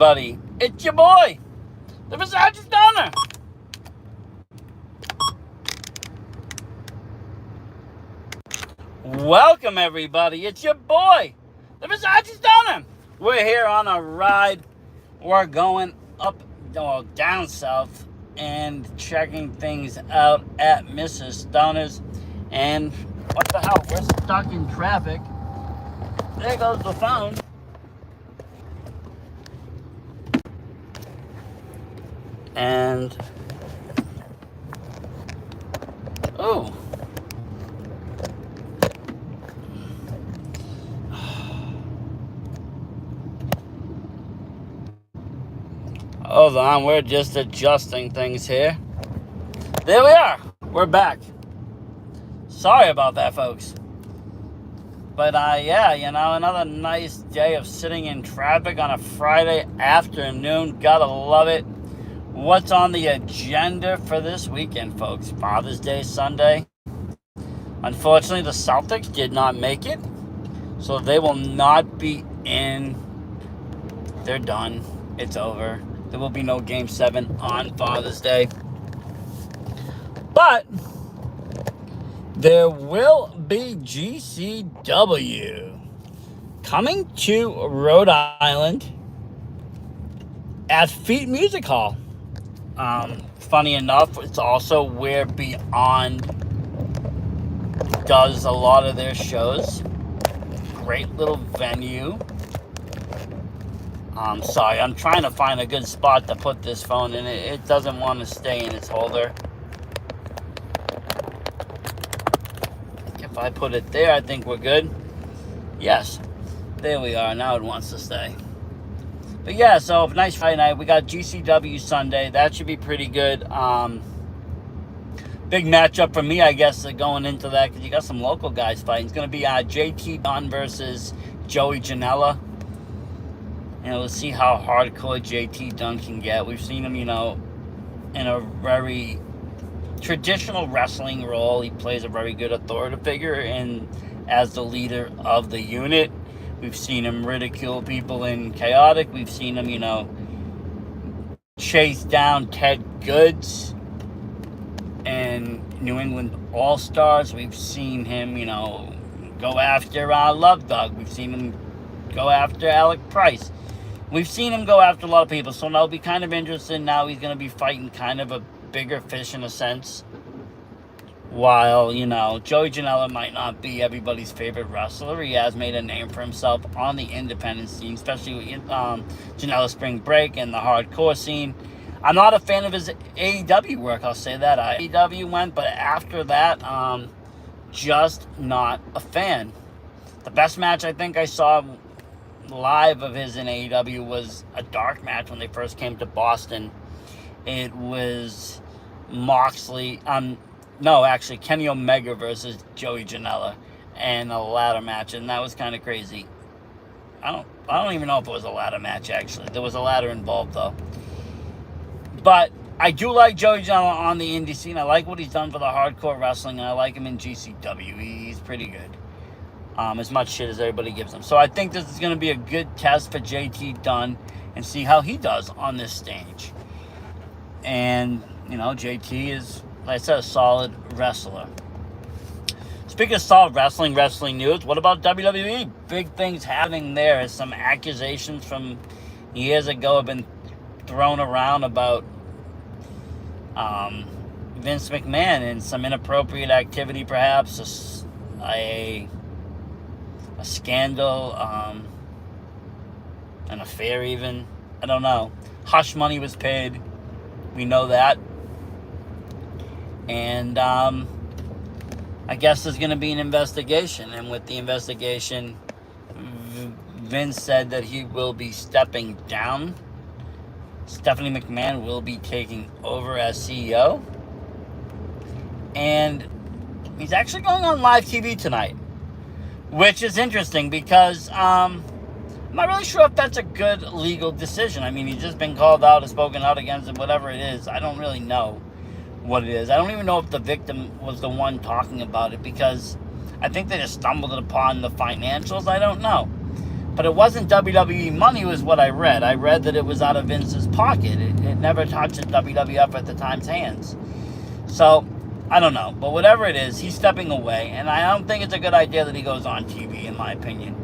Buddy, it's your boy, the Versace Stunner. Welcome, everybody. It's your boy, the Versace Stunner. We're here on a ride. We're going up or down south and checking things out at Mrs. Stunner's. And what the hell? We're stuck in traffic. There goes the phone. And oh, hold on, we're just adjusting things here. There we are. We're back. Sorry about that, folks. But yeah, another nice day of sitting in traffic on a Friday afternoon. Gotta love it. What's on the agenda for this weekend, folks? Father's Day Sunday. Unfortunately, the Celtics did not make it, so they will not be in. They're done. It's over. There will be no Game 7 on Father's Day. But there will be GCW coming to Rhode Island at Feet Music Hall. Funny enough, it's also where Beyond does a lot of their shows. Great little venue. Sorry, I'm trying to find a good spot to put this phone in. It doesn't want to stay in its holder. If I put it there, I think we're good. Yes, there we are. Now it wants to stay. But yeah, so nice Friday night. We got GCW Sunday. That should be pretty good. Big matchup for me, I guess, going into that, because you got some local guys fighting. It's going to be JT Dunn versus Joey Janela. And we'll see how hardcore JT Dunn can get. We've seen him, in a very traditional wrestling role. He plays a very good authoritative figure and as the leader of the unit. We've seen him ridicule people in Chaotic. We've seen him, chase down Ted Goods and New England All-Stars. We've seen him, go after Love Dog. We've seen him go after Alec Price. We've seen him go after a lot of people. So that'll be kind of interesting. Now he's going to be fighting kind of a bigger fish in a sense. While, Joey Janela might not be everybody's favorite wrestler, he has made a name for himself on the independent scene, especially with Janela Spring Break and the hardcore scene. I'm not a fan of his AEW work, I'll say that. AEW went, but after that, just not a fan. The best match I think I saw live of his in AEW was a dark match when they first came to Boston. It was Moxley, Kenny Omega versus Joey Janela and a ladder match, and that was kind of crazy. I don't even know if it was a ladder match, actually. There was a ladder involved, though. But I do like Joey Janela on the indie scene. I like what he's done for the hardcore wrestling, and I like him in GCW. He's pretty good. As much shit as everybody gives him. So I think this is going to be a good test for JT Dunn and see how he does on this stage. And, JT is, like I said, a solid wrestler. Speaking of solid wrestling news, what about WWE? Big things happening there. Some accusations from years ago have been thrown around about Vince McMahon and some inappropriate activity, perhaps a scandal, an affair even. I don't know. Hush money was paid. We know that. And I guess there's going to be an investigation. And with the investigation, Vince said that he will be stepping down. Stephanie McMahon will be taking over as CEO. And he's actually going on live TV tonight, which is interesting because I'm not really sure if that's a good legal decision. I mean, he's just been called out or spoken out against it, whatever it is. I don't really know what it is. I don't even know if the victim was the one talking about it, because I think they just stumbled upon the financials. I don't know. But it wasn't WWE money, was what I read. I read that it was out of Vince's pocket. It never touched the WWF at the time's hands. So, I don't know. But whatever it is, he's stepping away. And I don't think it's a good idea that he goes on TV, in my opinion.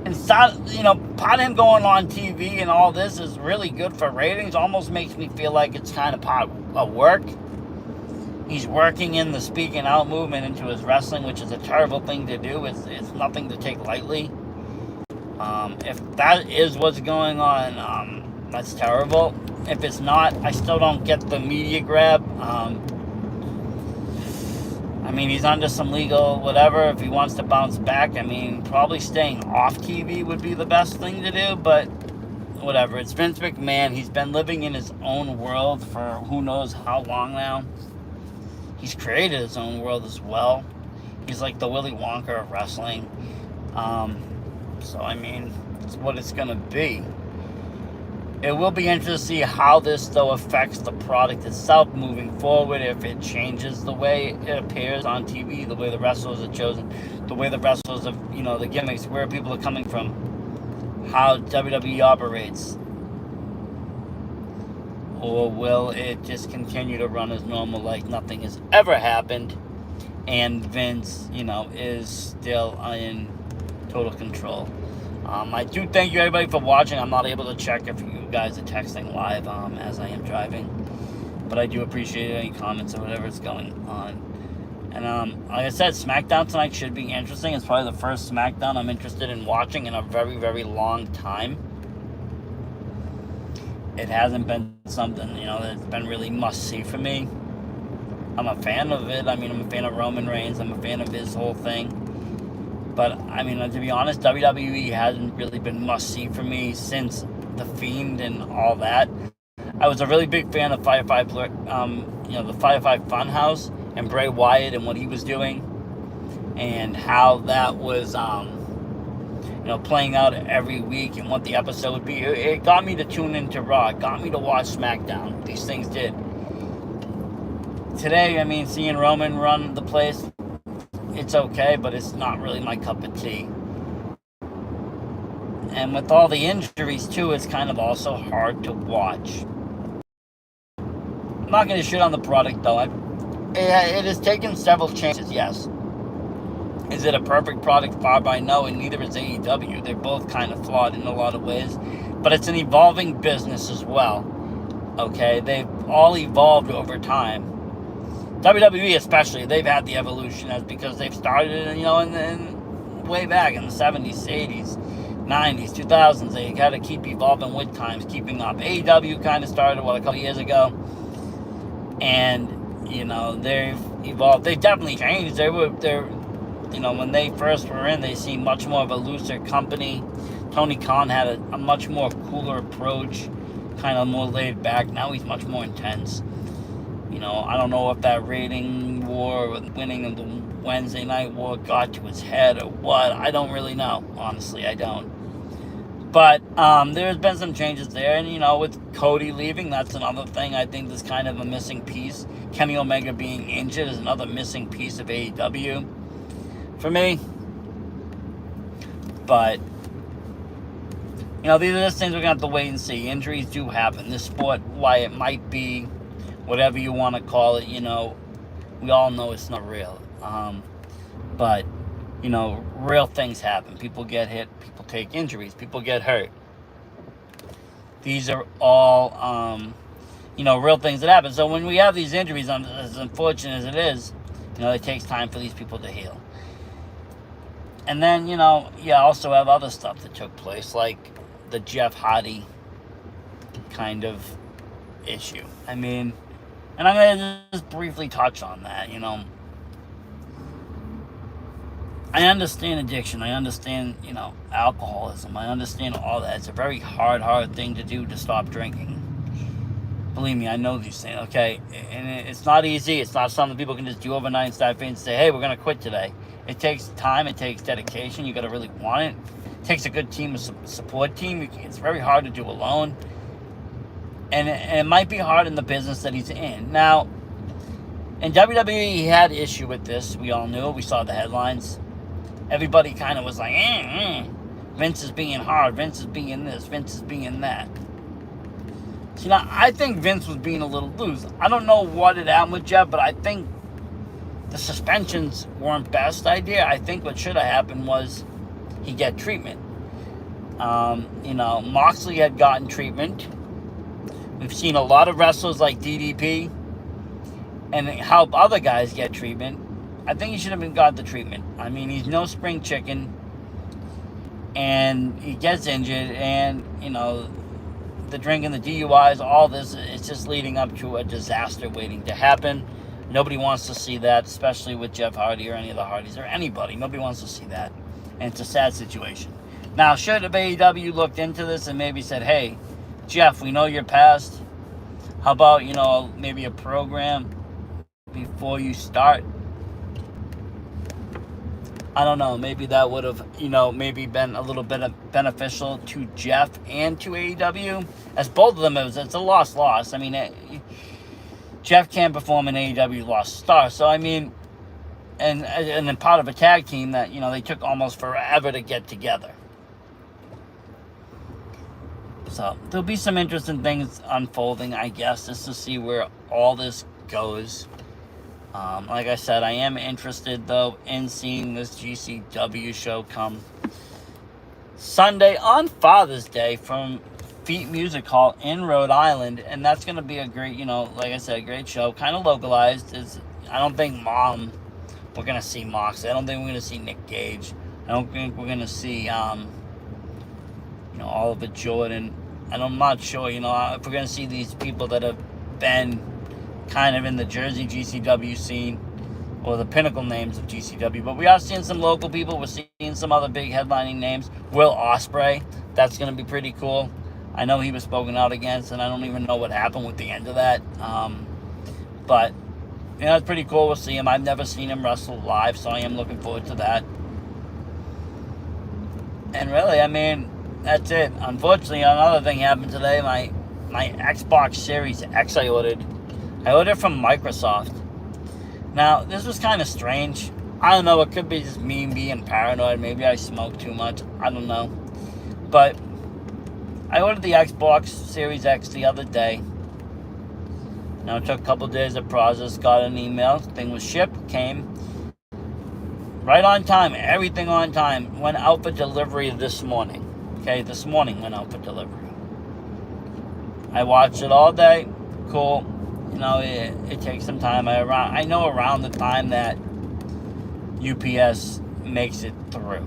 And, part of him going on TV and all this is really good for ratings. Almost makes me feel like it's kind of part of work. He's working in the speaking out movement into his wrestling, which is a terrible thing to do. It's nothing to take lightly. If that is what's going on, that's terrible. If it's not, I still don't get the media grab. He's under some legal whatever. If he wants to bounce back, probably staying off TV would be the best thing to do, but whatever. It's Vince McMahon. He's been living in his own world for who knows how long now. He's created his own world as well. He's like the Willy Wonka of wrestling. It's what it's going to be. It will be interesting to see how this, though, affects the product itself moving forward, if it changes the way it appears on TV, the way the wrestlers are chosen, the way the wrestlers are, the gimmicks, where people are coming from, how WWE operates. Or will it just continue to run as normal, like nothing has ever happened, and Vince, is still in total control. I do thank you, everybody, for watching. I'm not able to check if you guys are texting live as I am driving, but I do appreciate any comments or whatever is going on. And like I said, SmackDown tonight should be interesting. It's probably the first SmackDown I'm interested in watching in a very, very long time. It hasn't been something, that's been really must-see for me. I'm a fan of it. I'm a fan of Roman Reigns. I'm a fan of his whole thing. But, to be honest, WWE hasn't really been must-see for me since The Fiend and all that. I was a really big fan of Firefly, the Firefly Funhouse and Bray Wyatt and what he was doing. And how that was, playing out every week and what the episode would be. It got me to tune into Raw. It got me to watch SmackDown. These things did. Today, seeing Roman run the place, it's okay, but it's not really my cup of tea. And with all the injuries, too, it's kind of also hard to watch. I'm not going to shit on the product, though. It has taken several changes, yes. Is it a perfect product? Far by no, and neither is AEW. They're both kind of flawed in a lot of ways. But it's an evolving business as well. Okay? They've all evolved over time. WWE especially, they've had the evolution because they've started, in way back in the 70s, 80s, 90s, 2000s. They got to keep evolving with times, keeping up. AEW kind of started, a couple years ago. And, they've evolved. They've definitely changed. They're when they first were in, they seemed much more of a looser company. Tony Khan had a much more cooler approach, kind of more laid back. Now he's much more intense. I don't know if that rating war with winning of the Wednesday Night War got to his head or what. I don't really know. Honestly, I don't. But there's been some changes there. And, with Cody leaving, that's another thing. I think there's kind of a missing piece. Kenny Omega being injured is another missing piece of AEW for me. But, these are just things we're going to have to wait and see. Injuries do happen. This sport, why it might be whatever you want to call it, we all know it's not real. But, real things happen. People get hit. People take injuries. People get hurt. These are all, real things that happen. So when we have these injuries, as unfortunate as it is, it takes time for these people to heal. And then, also have other stuff that took place, like the Jeff Hardy kind of issue. And I'm going to just briefly touch on that, I understand addiction. I understand, alcoholism. I understand all that. It's a very hard thing to do, to stop drinking. Believe me, I know these things, okay? And it's not easy. It's not something people can just do overnight and start and say, hey, we're going to quit today. It takes time. It takes dedication. You got to really want it. It takes a good team, a support team. It's very hard to do alone. And it might be hard in the business that he's in. Now, in WWE, he had issue with this. We all knew it. We saw the headlines. Everybody kind of was like, Vince is being hard, Vince is being this, Vince is being that. See, now, I think Vince was being a little loose. I don't know what had happened with Jeff, but I think the suspensions weren't best idea. I think what should have happened was he get treatment. Moxley had gotten treatment. We've seen a lot of wrestlers like DDP and help other guys get treatment. I think he should have got the treatment. I mean, he's no spring chicken. And he gets injured. And, the drinking, the DUIs, all this, it's just leading up to a disaster waiting to happen. Nobody wants to see that, especially with Jeff Hardy or any of the Hardys or anybody. Nobody wants to see that. And it's a sad situation. Now, should have AEW looked into this and maybe said, hey, Jeff, we know your past. How about, maybe a program before you start? I don't know. Maybe that would have, maybe been a little bit beneficial to Jeff and to AEW. As both of them, it's a loss. I mean, Jeff can't perform in AEW, lost star. So, I mean, and then part of a tag team that, they took almost forever to get together. So, there'll be some interesting things unfolding, I guess, just to see where all this goes. Like I said, I am interested, though, in seeing this GCW show come Sunday on Father's Day from Feet Music Hall in Rhode Island. And that's going to be a great, like I said, a great show. Kind of localized. I don't think we're going to see Moxley. I don't think we're going to see Nick Gage. I don't think we're going to see, Oliver Jordan. And I'm not sure, if we're going to see these people that have been kind of in the Jersey GCW scene or the pinnacle names of GCW. But we are seeing some local people. We're seeing some other big headlining names. Will Ospreay. That's going to be pretty cool. I know he was spoken out against, and I don't even know what happened with the end of that. But, it's pretty cool. We'll see him. I've never seen him wrestle live, so I am looking forward to that. And really, I mean, that's it. Unfortunately, another thing happened today. My Xbox Series X I ordered from Microsoft. Now, this was kind of strange. I don't know. It could be just me being paranoid. Maybe I smoke too much. I don't know. But I ordered the Xbox Series X the other day. Now, it took a couple days of process. Got an email. Thing was shipped. Came right on time. Everything on time. Went out for delivery this morning. Okay, this morning went out for delivery. I watched it all day. Cool. It takes some time. I know around the time that UPS makes it through.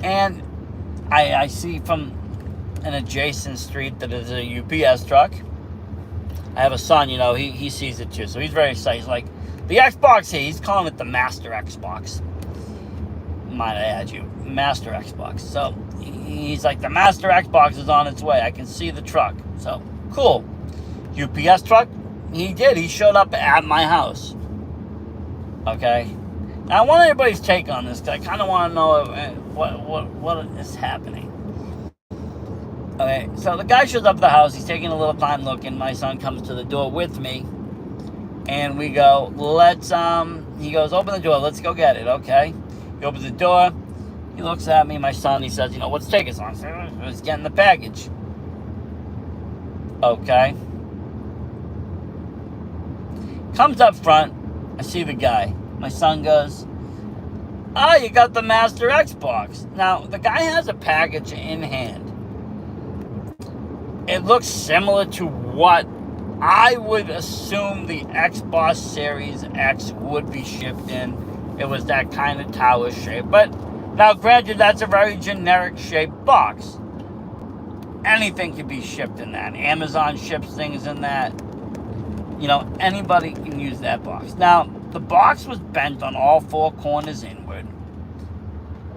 And I see from an adjacent street that is a UPS truck. I have a son, he sees it too. So he's very excited. He's like, the Xbox here. He's calling it the Master Xbox. Might I add you. Master Xbox. So he's like, the Master Xbox is on its way. I can see the truck. So cool. UPS truck, he did. He showed up at my house. Okay? Now, I want everybody's take on this, because I kind of want to know what is happening. Okay, so the guy shows up at the house. He's taking a little time looking. My son comes to the door with me. And we go, he goes, open the door. Let's go get it, okay? He opens the door. He looks at me, my son. He says, what's taking so long? I said, it's getting the package. Okay. Comes up front. I see the guy. My son goes, you got the Master Xbox. Now, the guy has a package in hand. It looks similar to what I would assume the Xbox Series X would be shipped in. It was that kind of tower shape. But now, granted, that's a very generic shaped box. Anything can be shipped in that. Amazon ships things in that. Anybody can use that box. Now, the box was bent on all four corners inward.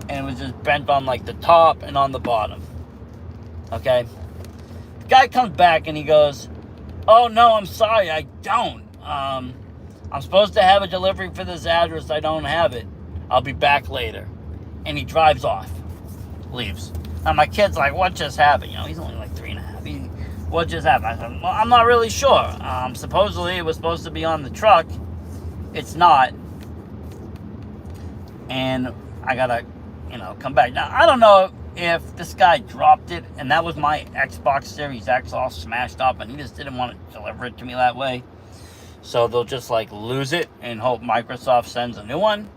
And it was just bent on like the top and on the bottom. Okay? The guy comes back and he goes, oh no, I'm sorry, I don't. I'm supposed to have a delivery for this address. I don't have it. I'll be back later. And he drives off. Leaves. Now my kid's like, what just happened? He's only like 3.5. What just happened? I said, well, I'm not really sure. Supposedly it was supposed to be on the truck. It's not. And I gotta, come back. Now, I don't know if this guy dropped it, and that was my Xbox Series X all smashed up, and he just didn't want to deliver it to me that way. So they'll just, lose it and hope Microsoft sends a new one,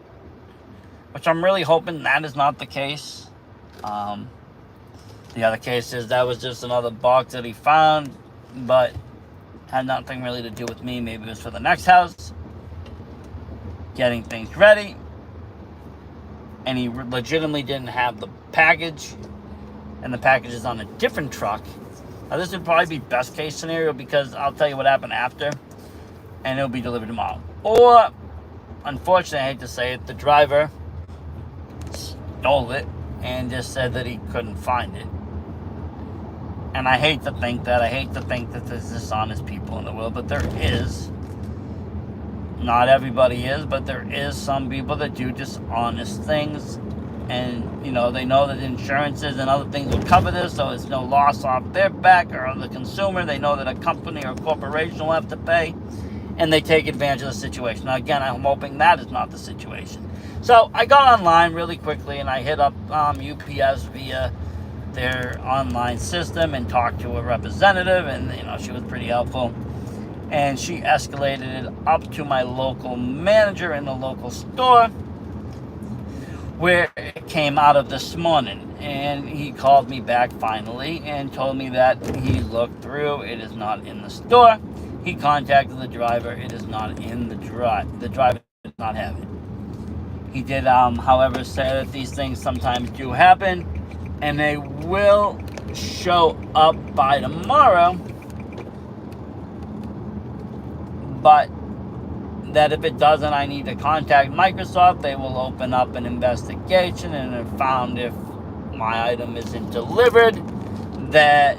which I'm really hoping that is not the case. The other case is that was just another box that he found, but had nothing really to do with me. Maybe it was for the next house, getting things ready, and he legitimately didn't have the package, and the package is on a different truck. Now, this would probably be best case scenario, because I'll tell you what happened after, and it'll be delivered tomorrow. Or, unfortunately, I hate to say it, the driver stole it and just said that he couldn't find it. And I hate to think that. I hate to think that there's dishonest people in the world, but there is. Not everybody is, but there is some people that do dishonest things. And, they know that insurances and other things will cover this, so it's no loss off their back or the consumer. They know that a company or a corporation will have to pay, and they take advantage of the situation. Now, again, I'm hoping that is not the situation. So I got online really quickly, and I hit up UPS via their online system and talked to a representative, and she was pretty helpful, and she escalated it up to my local manager in the local store where it came out of this morning. And he called me back finally and told me that he looked through, it is not in the store. He contacted the driver, it is not in the drive. The driver does not have it. He did, however, say that these things sometimes do happen, and they will show up by tomorrow, but that if it doesn't, I need to contact Microsoft. They will open up an investigation, and if found if my item isn't delivered, that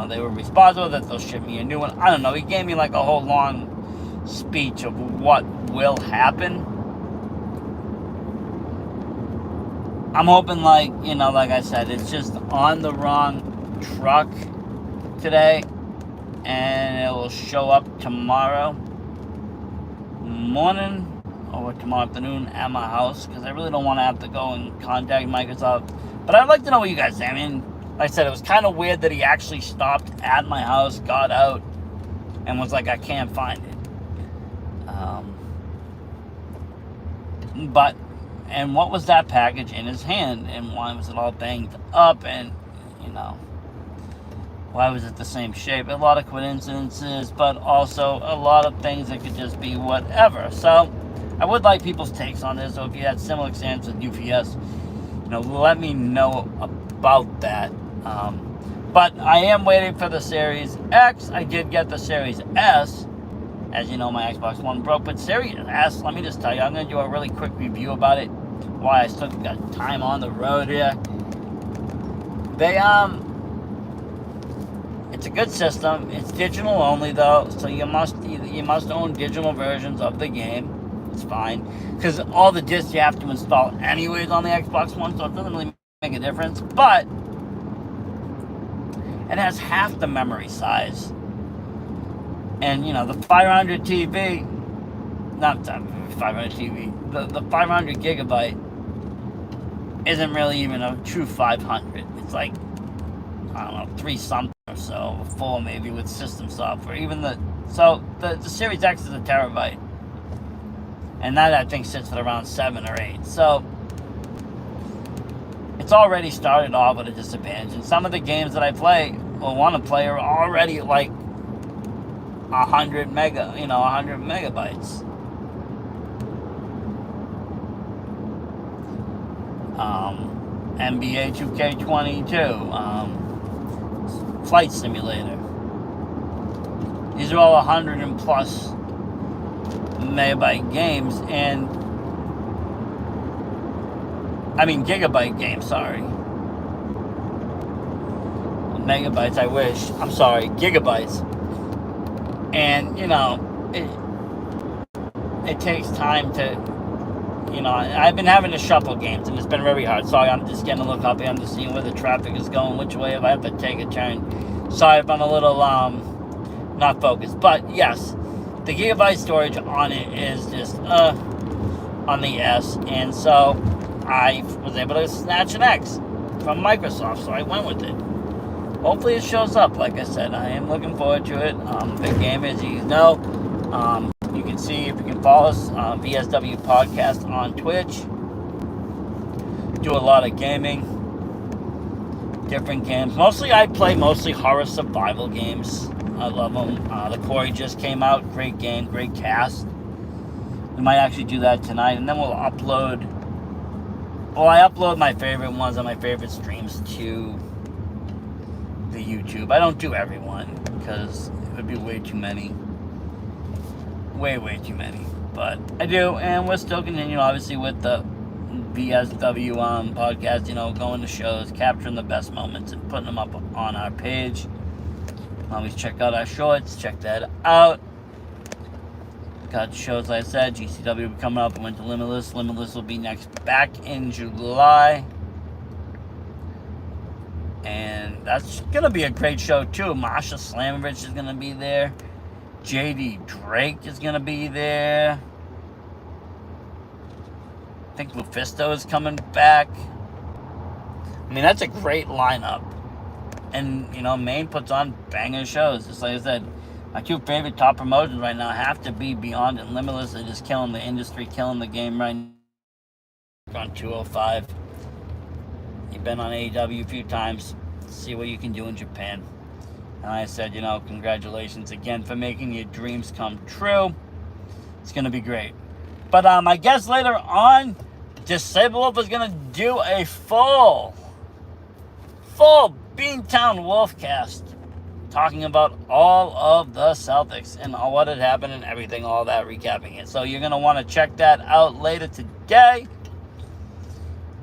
they were responsible, that they'll ship me a new one. I don't know. He gave me a whole long speech of what will happen. I'm hoping, like I said, it's just on the wrong truck today, and it will show up tomorrow morning or tomorrow afternoon at my house, because I really don't want to have to go and contact Microsoft. But I'd like to know what you guys say. I mean, like I said, it was kind of weird that he actually stopped at my house, got out, and was like, I can't find it. And what was that package in his hand? And why was it all banged up? And, why was it the same shape? A lot of coincidences, but also a lot of things that could just be whatever. So, I would like people's takes on this. So if you had similar experience with UPS, let me know about that. But I am waiting for the Series X. I did get the Series S. As you know, my Xbox One broke. But Series S, let me just tell you, I'm going to do a really quick review about it. Why I still got time on the road here. It's a good system. It's digital only though, so you must own digital versions of the game. It's fine, because all the discs you have to install anyways on the Xbox One, so it doesn't really make a difference. But it has half the memory size, and the 500 TV, not the 500 TV, the 500 gigabyte isn't really even a true 500. It's like, I don't know, 3 something or so, 4 maybe with system software. The Series X is a terabyte, and that I think sits at around 7 or 8. So it's already started off with a disadvantage, and some of the games that I play or want to play are already like 100 megabytes. NBA 2K22, Flight Simulator. These are all 100 and plus megabyte games, and gigabyte games, sorry. Megabytes, I wish. I'm sorry, gigabytes. And, it takes time to, I've been having to shuffle games, and it's been very hard. Sorry, I'm just getting a look up here. I'm just seeing where the traffic is going, which way, if I have to take a turn. Sorry if I'm a little, not focused. But, yes, the gigabyte storage on it is just, on the S. And so, I was able to snatch an X from Microsoft, so I went with it. Hopefully it shows up. Like I said, I am looking forward to it. Big game, as you know. You can see, if you can follow us, VSW Podcast on Twitch. Do a lot of gaming. Different games. I play mostly horror survival games. I love them. The Quarry just came out. Great game, great cast. We might actually do that tonight, and then we'll upload. Well, I upload my favorite ones on my favorite streams to the YouTube. I don't do everyone because it would be way too many. Way too many. But I do, and we're still continuing, obviously, with the VSW podcast, going to shows, capturing the best moments, and putting them up on our page. Always check out our shorts. Check that out. Got shows, like I said. GCW will be coming up. I went to Limitless. Limitless will be back in July. And that's going to be a great show, too. Masha Slamovich is going to be there. JD Drake is going to be there. I think Lufisto is coming back. I mean, that's a great lineup. And, Maine puts on banger shows. Just like I said, my two favorite top promotions right now have to be Beyond and Limitless. They're just killing the industry, killing the game right now. On 205. You've been on AEW a few times. See what you can do in Japan. And I said, congratulations again for making your dreams come true. It's going to be great. But I guess later on, Disabled Wolf is going to do a full Beantown Wolfcast, talking about all of the Celtics and what had happened and everything, all that, recapping it. So you're going to want to check that out later today.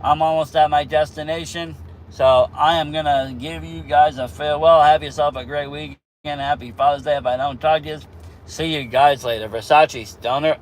I'm almost at my destination. So I am going to give you guys a farewell. Have yourself a great weekend. Happy Father's Day if I don't talk to you. See you guys later. Versace Stoner.